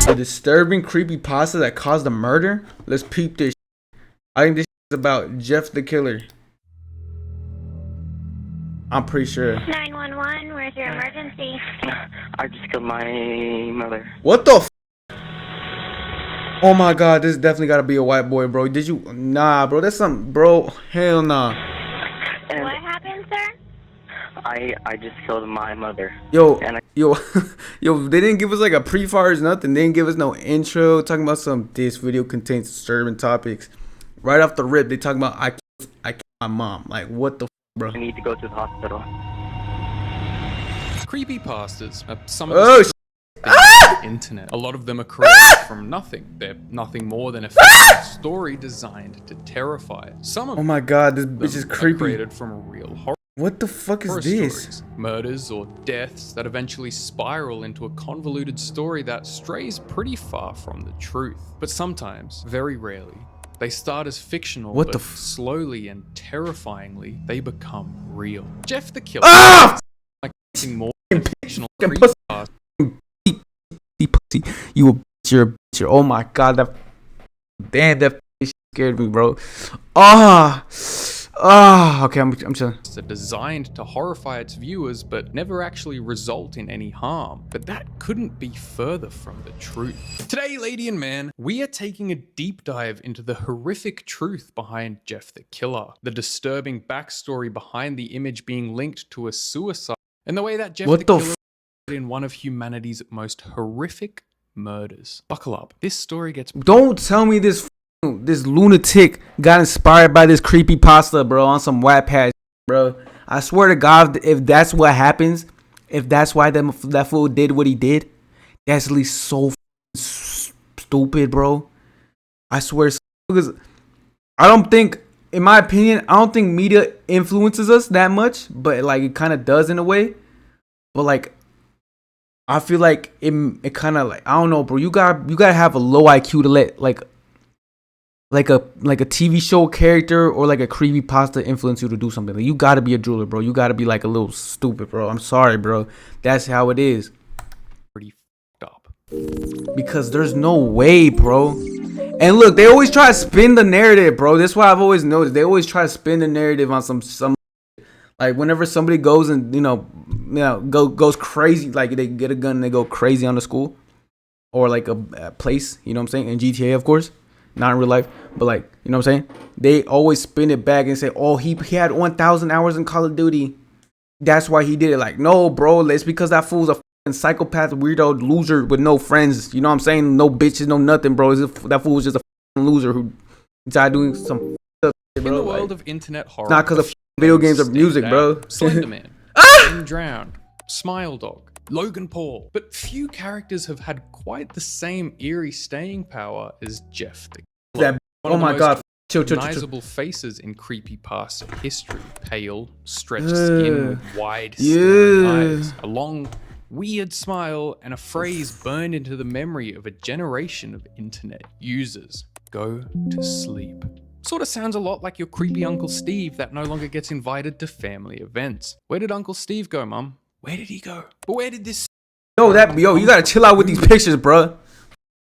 The disturbing creepypasta that caused the murder? Let's peep this. I think this is about Jeff the Killer. I'm pretty sure. 911, where's your emergency? I just killed my mother. What the f? Oh my god, this definitely gotta be a white boy, bro. Did you? Nah, bro, that's something, bro. Hell nah. And what happened, sir? I just killed my mother. Yo, and yo, they didn't give us like a pre-fires, nothing. They didn't give us no intro. Talking about this video contains disturbing topics. Right off the rip, they talking about I killed my mom. Like, what the f, bro? I need to go to the hospital. Creepypastas are some of the the internet. A lot of them are created from nothing. They're nothing more than a fictional story designed to terrify. Some of oh my god, this bitch is creepy. created from real horror. What the fuck is this? Stories, murders or deaths that eventually spiral into a convoluted story that strays pretty far from the truth. But sometimes, very rarely, they start as fictional, what but the slowly and terrifyingly, they become real. Jeff the Killer. Like something more than fictional creepypasta. Pussy, you a bitch, you're a bitch. Oh my god, that damn, that scared me, bro. Okay, I'm chilling. It's designed to horrify its viewers, but never actually result in any harm. But that couldn't be further from the truth. Today, lady and man, we are taking a deep dive into the horrific truth behind Jeff the Killer, the disturbing backstory behind the image being linked to a suicide, and the way that Jeff the Killer in one of humanity's most horrific murders. Buckle up. This story gets... Don't tell me this lunatic got inspired by this creepypasta, bro, on some Wattpad, bro. I swear to God, if that's what happens, if that's why that fool did what he did, that's at least so stupid, bro. I swear, because I don't think, in my opinion, I don't think media influences us that much, but like it kind of does in a way. But like, I feel like it kind of like, I don't know, bro. You gotta have a low IQ to let like a TV show character or like a creepypasta influence you to do something. Like, you gotta be a drooler, bro. You gotta be like a little stupid, bro. I'm sorry, bro. That's how it is. Pretty f***ed up. Because there's no way, bro. And look, they always try to spin the narrative, bro. That's why I've always noticed. They always try to spin the narrative on some like whenever somebody goes and goes crazy, like they get a gun and they go crazy on the school or like a place, you know what I'm saying? In GTA, of course, not in real life, but like, you know what I'm saying? They always spin it back and say, oh, he had 1,000 hours in Call of Duty. That's why he did it. Like, no, bro, it's because that fool's a fucking psychopath, weirdo, loser with no friends. You know what I'm saying? No bitches, no nothing, bro. That fool was just a fucking loser who died doing some shit, bro. In the world of internet horror, not because of video games or music, bro. Slenderman, Drowned, Smile Dog, Logan Paul. But few characters have had quite the same eerie staying power as Jeff the Killer. Oh my god. Recognizable faces in creepypasta history. Pale, stretched skin with wide staring eyes, a long, weird smile, and a phrase burned into the memory of a generation of internet users. Go to sleep. Sort of sounds a lot like your creepy Uncle Steve that no longer gets invited to family events. Where did Uncle Steve go, Mum? Where did he go? But where did this... Yo, you gotta chill out with these pictures, bro.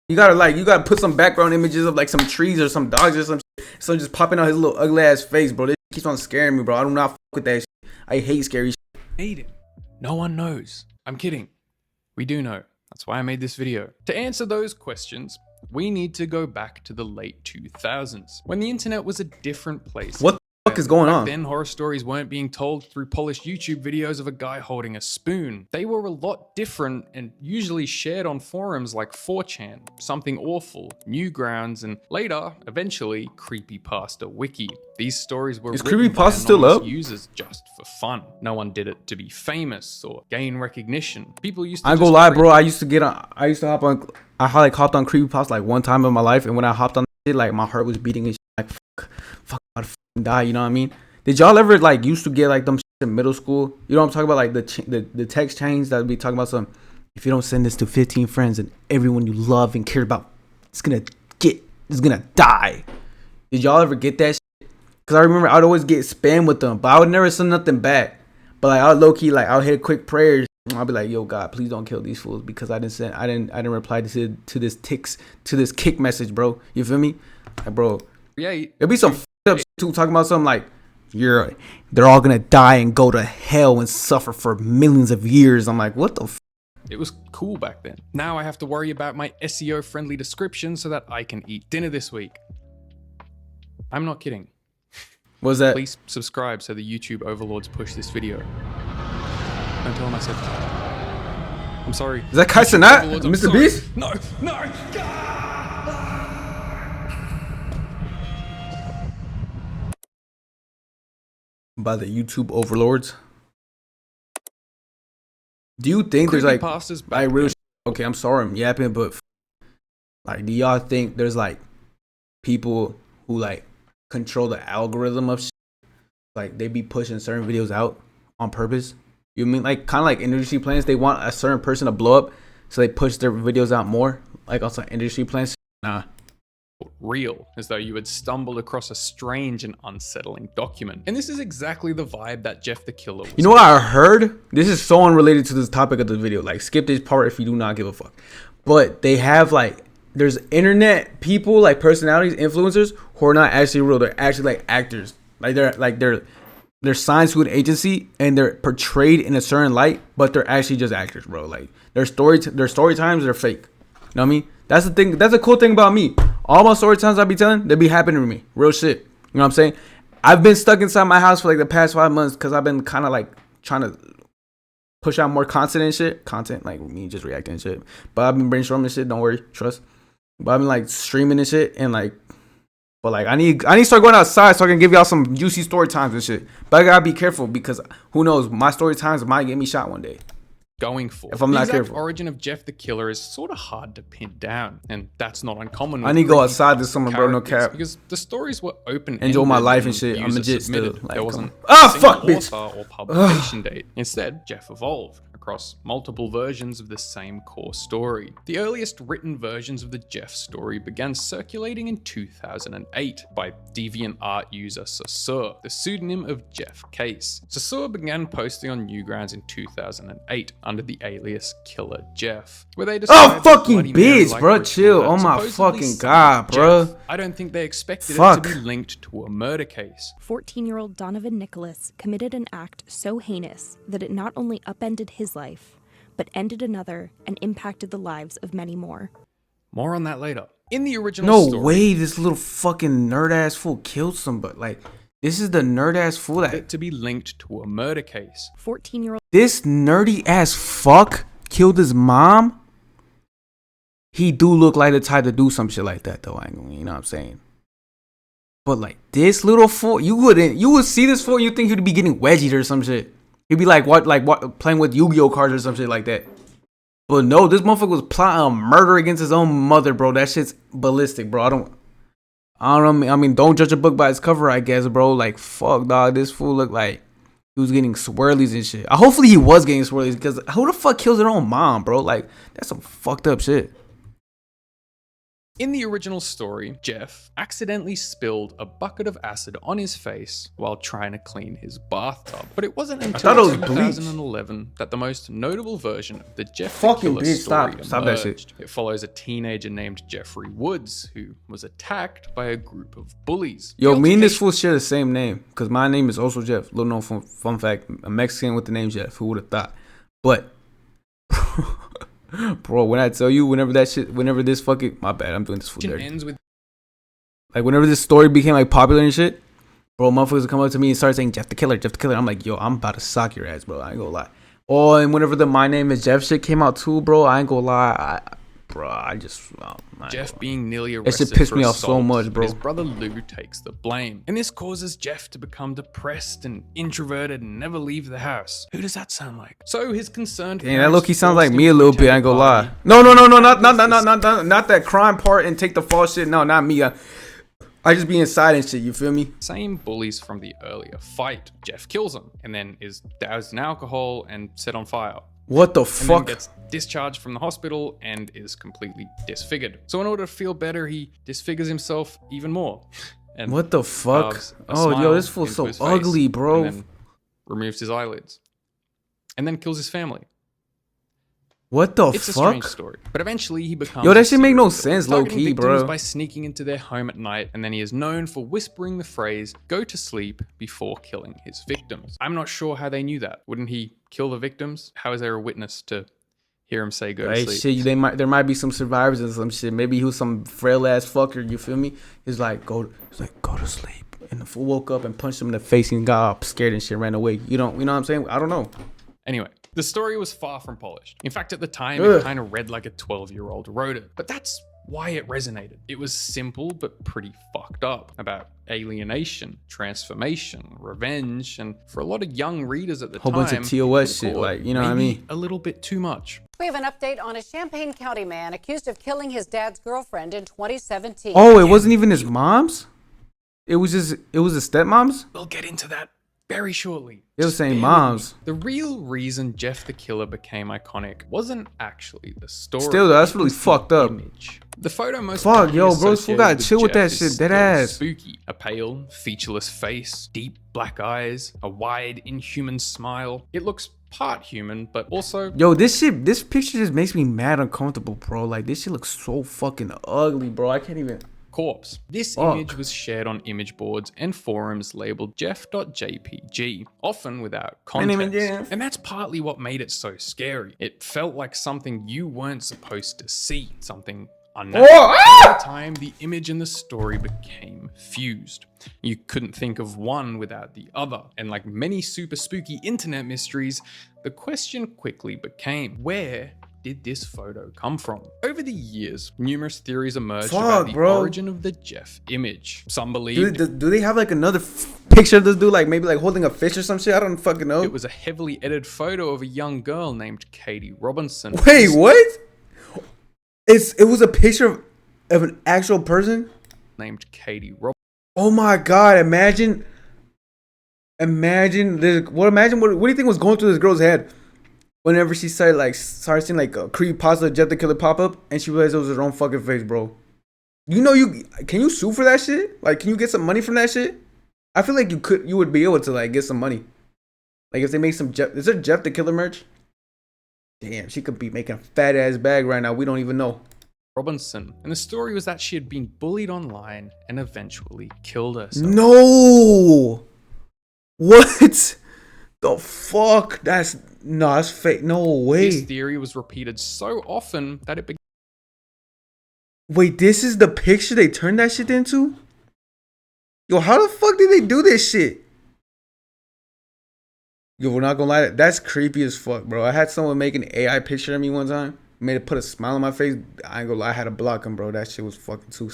You gotta put some background images of like some trees or some dogs or some shit. So just popping out his little ugly ass face, bro. This keeps on scaring me, bro. I do not fuck with that shit. I hate scary shit. Made him. No one knows. I'm kidding. We do know. That's why I made this video. To answer those questions, we need to go back to the late 2000s, when the internet was a different place. What the fuck is going on? Then horror stories weren't being told through polished YouTube videos of a guy holding a spoon. They were a lot different and usually shared on forums like 4chan, Something Awful, Newgrounds, and later, eventually, Creepypasta Wiki. These stories were written by anonymous users just for fun. No one did it to be famous or gain recognition. People used to... I ain't gonna lie, bro. I used to hop on creepypasta like one time in my life, and when I hopped on it, like my heart was beating and shit, like fuck, I'd fucking die. You know what I mean? Did y'all ever like used to get like them shit in middle school? You know what I'm talking about? Like the text chains that would be talking about some. If you don't send this to 15 friends and everyone you love and care about, it's gonna die. Did y'all ever get that shit? Cause I remember I'd always get spam with them, but I would never send nothing back. But like I would low key, like I would hit a quick prayer I'll be like, yo, God, please don't kill these fools because I didn't reply to this kick message, bro. You feel me? Like, bro, it'll be some up shit too, talking about something like, they're all gonna die and go to hell and suffer for millions of years. I'm like, what the f? It was cool back then. Now I have to worry about my SEO friendly description so that I can eat dinner this week. I'm not kidding. What's that? Please subscribe so the YouTube overlords push this video. Don't tell them I said that. I'm sorry. Is that Kai Cenat? Mr. Sorry. Beast? No. By the YouTube overlords. Do you think there's like Creepypastas real shit? Okay, I'm sorry I'm yapping, but like, do y'all think there's like people who like control the algorithm of shit? Like they be pushing certain videos out on purpose? You mean like kind of like industry plans? They want a certain person to blow up, so they push their videos out more. Like also industry plans. Nah. Real, as though you had stumbled across a strange and unsettling document. And this is exactly the vibe that Jeff the Killer was. You know what I heard? This is so unrelated to this topic of the video. Like skip this part if you do not give a fuck. But they have like, there's internet people, like personalities, influencers who are not actually real. They're actually like actors. They're signed to an agency and they're portrayed in a certain light, but they're actually just actors, bro. Like their story times are fake. You know what I mean? That's the thing. That's a cool thing about me. All my story times I be telling, they be happening to me. Real shit. You know what I'm saying? I've been stuck inside my house for like the past 5 months because I've been kind of like trying to push out more content and shit. Content, like me just reacting and shit. But I've been brainstorming and shit. Don't worry. Trust. But I've been like streaming and shit. And like, but like I need to start going outside so I can give y'all some juicy story times and shit. But I gotta be careful because who knows? My story times might get me shot one day. Going for. If I'm not careful. The origin of Jeff the Killer is sort of hard to pin down, and that's not uncommon. I need to go outside this summer, bro. No cap. Because the stories were open. Enjoy my life and shit. I'm legit still. Like, there wasn't fuck, bitch. Author or publication date. Instead, Jeff evolved across multiple versions of the same core story. The earliest written versions of the Jeff story began circulating in 2008 by deviant art user Saussure, the pseudonym of Jeff Case. Saussure began posting on Newgrounds in 2008 under the alias Killer Jeff, where they described fucking bitch, bro, chill. Oh my fucking god, bro. I don't think they expected it to be linked to a murder case. 14-year-old Donovan Nicholas committed an act so heinous that it not only upended his life, but ended another and impacted the lives of many more. More on that later. In the original story, no way, this little fucking nerd ass fool killed somebody. Like, this is the nerd ass fool that to be linked to a murder case. 14-year-old. This nerdy ass fuck killed his mom. He do look like the type to do some shit like that, though. I ain't, you know what I'm saying? But like this little fool, you would see this fool, you think he'd be getting wedgied or some shit. He'd be like what playing with Yu-Gi-Oh cards or some shit like that. But no, this motherfucker was plotting a murder against his own mother, bro. That shit's ballistic, bro. I don't know. I mean, don't judge a book by its cover, I guess, bro. Like, fuck, dog. This fool looked like he was getting swirlies and shit. Hopefully he was getting swirlies, because who the fuck kills their own mom, bro? Like, that's some fucked up shit. In the original story, Jeff accidentally spilled a bucket of acid on his face while trying to clean his bathtub. But it wasn't until 2011 that the most notable version of the Jeff the Killer story emerged. Stop that shit. It follows a teenager named Jeffrey Woods who was attacked by a group of bullies. Yo, me and this fool share the same name, because my name is also Jeff. Little known fun fact, a Mexican with the name Jeff. Who would have thought? But bro, when I tell you, whenever this fucking, my bad, I'm doing this for dirty. Like, whenever this story became like popular and shit, bro, motherfuckers would come up to me and start saying Jeff the Killer, Jeff the Killer. I'm like, yo, I'm about to sock your ass, bro. I ain't gonna lie. Oh, and whenever the My Name is Jeff shit came out too, bro, I ain't gonna lie. Jeff being nearly arrested. It should piss me off so much, bro. His brother Lou takes the blame, and this causes Jeff to become depressed and introverted and never leave the house. Who does that sound like? So his concerned. Damn, that low-key sounds like me a little bit. I ain't gonna lie. No, not that crime part and take the false shit. No, not me. I just be inside and shit. You feel me? Same bullies from the earlier fight. Jeff kills him and then is doused in alcohol and set on fire. What the and fuck? Then gets discharged from the hospital and is completely disfigured. So in order to feel better, he disfigures himself even more. And what the fuck? Oh, yo, this fool's so ugly, bro. And then removes his eyelids. And then kills his family. What the It's a strange fuck? story, but eventually he becomes Yo, that a shit make no serial killer, sense, low targeting key, victims bro. by sneaking into their home at night, and then he is known for whispering the phrase "go to sleep" before killing his victims. I'm not sure how they knew that. Wouldn't he kill the victims? How is there a witness to hear him say "go to Hey, sleep"? shit, there might be some survivors and some shit. Maybe he was some frail ass fucker. You feel me? He's like, go to sleep, and the fool woke up and punched him in the face and got all scared and shit, ran away. You know what I'm saying? I don't know. Anyway, the story was far from polished. In fact, at the time, it kind of read like a 12-year-old wrote it. But that's why it resonated. It was simple, but pretty fucked up, about alienation, transformation, revenge, and for a lot of young readers at the Whole time, bunch of TOS shit, thought like, you know what I maybe mean? a little bit too much. We have an update on a Champaign County man accused of killing his dad's girlfriend in 2017. Oh, it wasn't even his mom's? It was his stepmom's? We'll get into that very shortly. It was Just saying bear with me. moms. The real reason Jeff the Killer became iconic wasn't actually the story. Still, though, that's it really was the fuck up. image. The photo most Fuck, commonly yo, bro, fool associated gotta with chill with Jeff that is shit, dead still ass. spooky. A pale, featureless face, deep black eyes, a wide, inhuman smile. It looks part human, but also Yo, this picture just makes me mad uncomfortable, bro. Like, this shit looks so fucking ugly, bro. I can't even. corpse. This Fuck. image was shared on image boards and forums labeled jeff.jpg, often without My name is context. Jeff. And that's partly what made it so scary. It felt like something you weren't supposed to see, something unnatural. Oh, Over time, the image and the story became fused. You couldn't think of one without the other. And like many super spooky internet mysteries, the question quickly became, where did this photo come from? Over the years, numerous theories emerged about the bro. origin of the Jeff image. Some believed Do they have like another picture of this dude, like maybe like holding a fish or some shit? I don't fucking know. it was a heavily edited photo of a young girl named Katie Robinson. Wait, what? It was a picture of an actual person? Named Katie Robinson. Oh my god, imagine this. What do you think was going through this girl's head whenever she started seeing like a creepypasta Jeff the Killer pop up and she realized it was her own fucking face, bro? Can you sue for that shit? Like, can you get some money from that shit? I feel like you would be able to like get some money. Like if they make some is there Jeff the Killer merch? Damn, she could be making a fat ass bag right now. We don't even know. Robinson. And the story was that she had been bullied online and eventually killed herself. No. What the fuck? That's fake. No way. This theory was repeated so often that it became Wait, this is the picture they turned that shit into? Yo, how the fuck did they do this shit? Yo, we're not gonna lie, that's creepy as fuck, bro. I had someone make an AI picture of me one time, made it put a smile on my face. I ain't gonna lie, I had to block him, bro. That shit was fucking too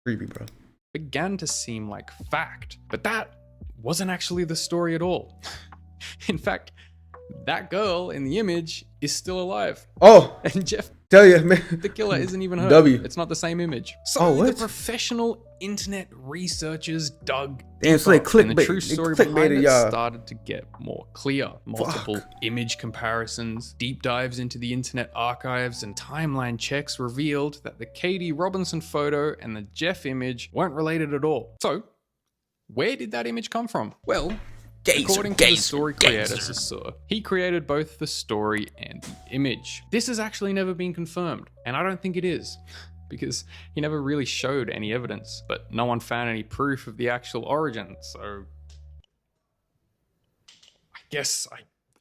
creepy, bro. began to seem like fact. But that wasn't actually the story at all. In fact, that girl in the image is still alive. Oh, And Jeff tell you, man. the Killer isn't even her. W. It's not the same image. So Oh, the what? professional internet researchers dug Damn, so they deeper, and the clickbait- true they story clickbaited behind it y'all. started to get more clear. Multiple image comparisons, deep dives into the internet archives, and timeline checks revealed that the Katie Robinson photo and the Jeff image weren't related at all. So, where did that image come from? Well, according to the story creator, Sasur, he created both the story and the image. This has actually never been confirmed, and I don't think it is, because he never really showed any evidence, but no one found any proof of the actual origin, so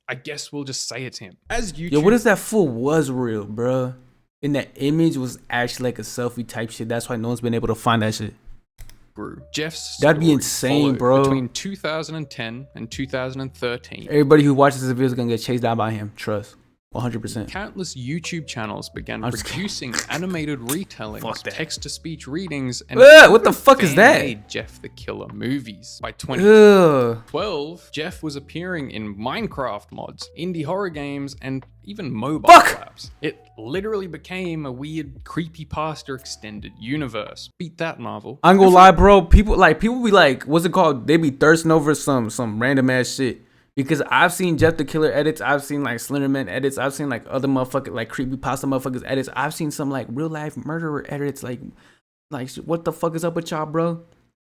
I guess we'll just say it's him. As YouTube Yo, what if that fool was real, bro? And that image was actually like a selfie type shit. That's why no one's been able to find that shit. grew, Jeff's That'd be story insane, followed bro. Between 2010 and 2013, Everybody who watches this video is gonna get chased down by him. Trust. 100%. countless YouTube channels began I'm just producing animated retellings, Fuck that. text-to-speech readings, and What the fuck is that? fan-made Jeff the Killer movies. By Ugh. 2012, Jeff was appearing in Minecraft mods, indie horror games, and even mobile Fuck! apps. It literally became a weird creepypasta extended universe. Beat that, Marvel. I ain't gonna lie, bro. People be like, what's it called? They be thirsting over some random ass shit. Because I've seen Jeff the Killer edits, I've seen like Slenderman edits, I've seen like other motherfuckers like creepypasta motherfuckers edits. I've seen some like real life murderer edits. Like what the fuck is up with y'all, bro?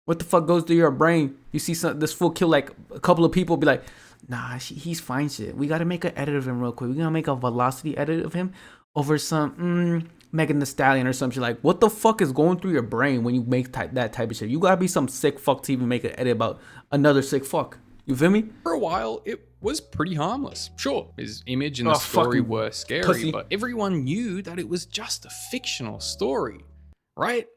What the fuck goes through your brain? You see this fool kill like a couple of people, be like, Nah, he's fine shit. We gotta make an edit of him real quick. We gotta make a velocity edit of him over some Megan Thee Stallion or some shit. Like, what the fuck is going through your brain when you make that type of shit? You gotta be some sick fuck to even make an edit about another sick fuck. You feel me? For a while, it was pretty harmless. Sure, his image and the story were scary, pussy. but everyone knew that it was just a fictional story, right?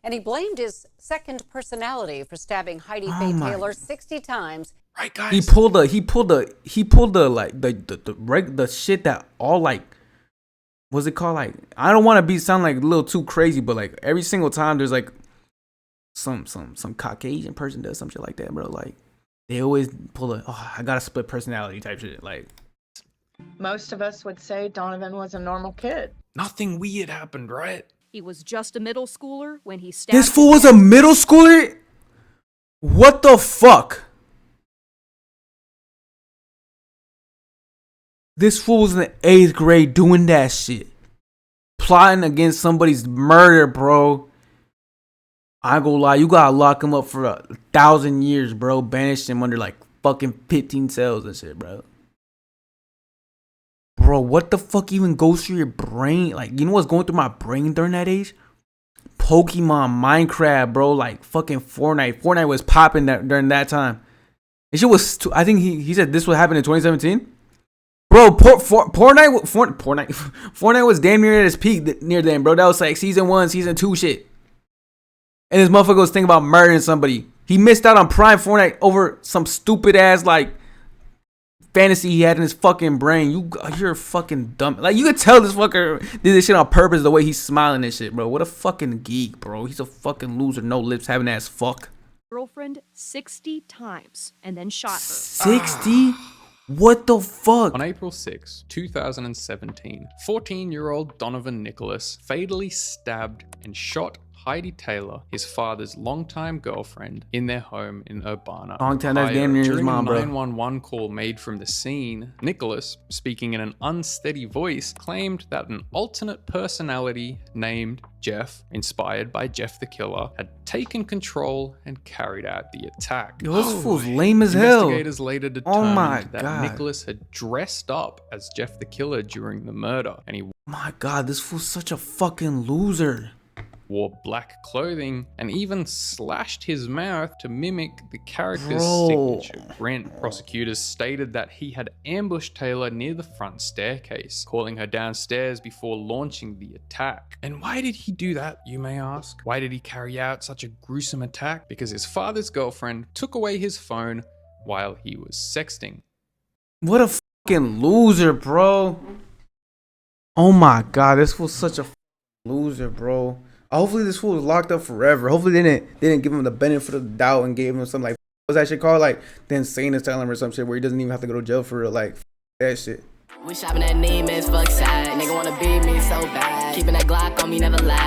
And he blamed his second personality for stabbing Heidi Oh Faye my- Taylor 60 times. Right, guys? He pulled the like the shit that all like, what's it called? Like, I don't want to sound like a little too crazy, but like every single time there's like some Caucasian person does some shit like that, bro. Like, they always pull I got a split personality type shit. Like, Most of us would say Donovan was a normal kid. Nothing weird happened, right? He was just a middle schooler when he stabbed. this fool was a middle schooler? What the fuck? This fool was in the 8th grade doing that shit. Plotting against somebody's murder, bro. I ain't gonna lie, you gotta lock him up for 1,000 years, bro. Banish him under like fucking 15 cells and shit, bro. Bro, what the fuck even goes through your brain? Like, you know what's going through my brain during that age? Pokemon, Minecraft, bro. Like fucking Fortnite. Fortnite was popping during that time. And shit was, I think he said this would happen in 2017. Bro, Fortnite was damn near at its peak near then, bro. That was like season 1, season 2 shit. And this motherfucker was thinking about murdering somebody. He missed out on prime Fortnite over some stupid ass like fantasy he had in his fucking brain. You're fucking dumb. Like, you could tell this fucker did this shit on purpose the way he's smiling and shit, bro. What a fucking geek, bro. He's a fucking loser, no lips, having ass fuck. Girlfriend 60 times and then shot her. 60? What the fuck? On April 6, 2017, 14-year-old Donovan Nicholas fatally stabbed and shot Heidi Taylor, his father's longtime girlfriend, in their home in Urbana. Long time, that's damn near his During mom, a bro. 911 call made from the scene, Nicholas, speaking in an unsteady voice, claimed that an alternate personality named Jeff, inspired by Jeff the Killer, had taken control and carried out the attack. Yo, this fool's lame as hell. Investigators later determined my that God. Nicholas had dressed up as Jeff the Killer during the murder, and he My God, this fool's such a fucking loser. wore black clothing and even slashed his mouth to mimic the character's Bro. signature grin. Prosecutors stated that he had ambushed Taylor near the front staircase, calling her downstairs before launching the attack. And why did he do that, you may ask? Why did he carry out such a gruesome attack? Because his father's girlfriend took away his phone while he was sexting. What a fucking loser, bro. Oh my God, this fool's such a loser, bro. Hopefully this fool is locked up forever. Hopefully they didn't give him the benefit of the doubt and gave him some like, what's that shit called? Like the insane asylum or some shit where he doesn't even have to go to jail for real. Like, that shit. We shopping at Neiman's, fuck sad. Nigga wanna beat me so bad. Keeping that Glock on me, never lie.